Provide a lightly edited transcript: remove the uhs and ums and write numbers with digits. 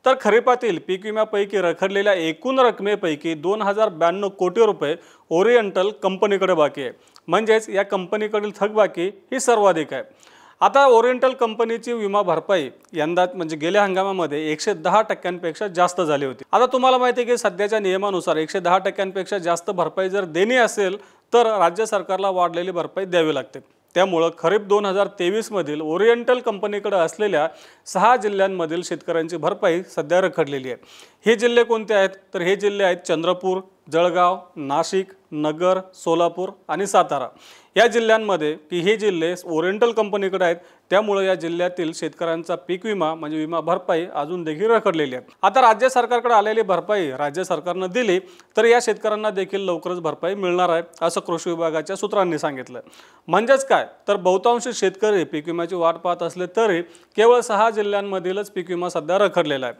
तर खरीपातील पीक विम्यापैकी रखडलेल्या एकूण रकमेपैकी 2092 कोटी रुपये ओरिएंटल कंपनीकडे बाकी आहे। म्हणजेच या कंपनीकडील थकबाकी ही सर्वाधिक आहे। आता ओरिएंटल कंपनीची विमा भरपाई यंदा म्हणजे गेल्या हंगामामध्ये 110% जास्त झाली होती। आता तुम्हाला माहिती आहे की सध्याच्या नियमानुसार 110% जास्त भरपाई जर देणी असेल तर राज्य सरकारला वाढलेली भरपाई द्यावी लागते। त्यामुळे खरीप 2023 मधील ओरिएंटल कंपनीकडे असलेल्या 6 जिल्ह्यांमधील शेतकऱ्यांची भरपाई सध्या रखडलेली आहे। हे जिल्हे कोणते आहेत तर हे जिल्हे आहेत चंद्रपूर, जळगाव, नाशिक, नगर, सोलापूर आणि सातारा। या जिल्ह्यांमध्ये हे जिल्हे ओरिएंटल कंपनीकडे आहेत, त्यामुळे या जिल्ह्यातील शेतकऱ्यांचा पीक विमा म्हणजे विमा भरपाई अजून देखील रखडलेली आहे। आता राज्य सरकारकडे आलेली भरपाई राज्य सरकारने दिली तर या शेतकऱ्यांना देखील लवकरच भरपाई मिळणार आहे असं कृषी विभागाच्या सूत्रांनी सांगितलं। म्हणजेच काय तर बहुतांश शेतकरी पीक विम्याची वाट पाहत असले तरी केवळ 6 जिल्ह्यांमधीलच पीक विमा सध्या रखडलेला आहे।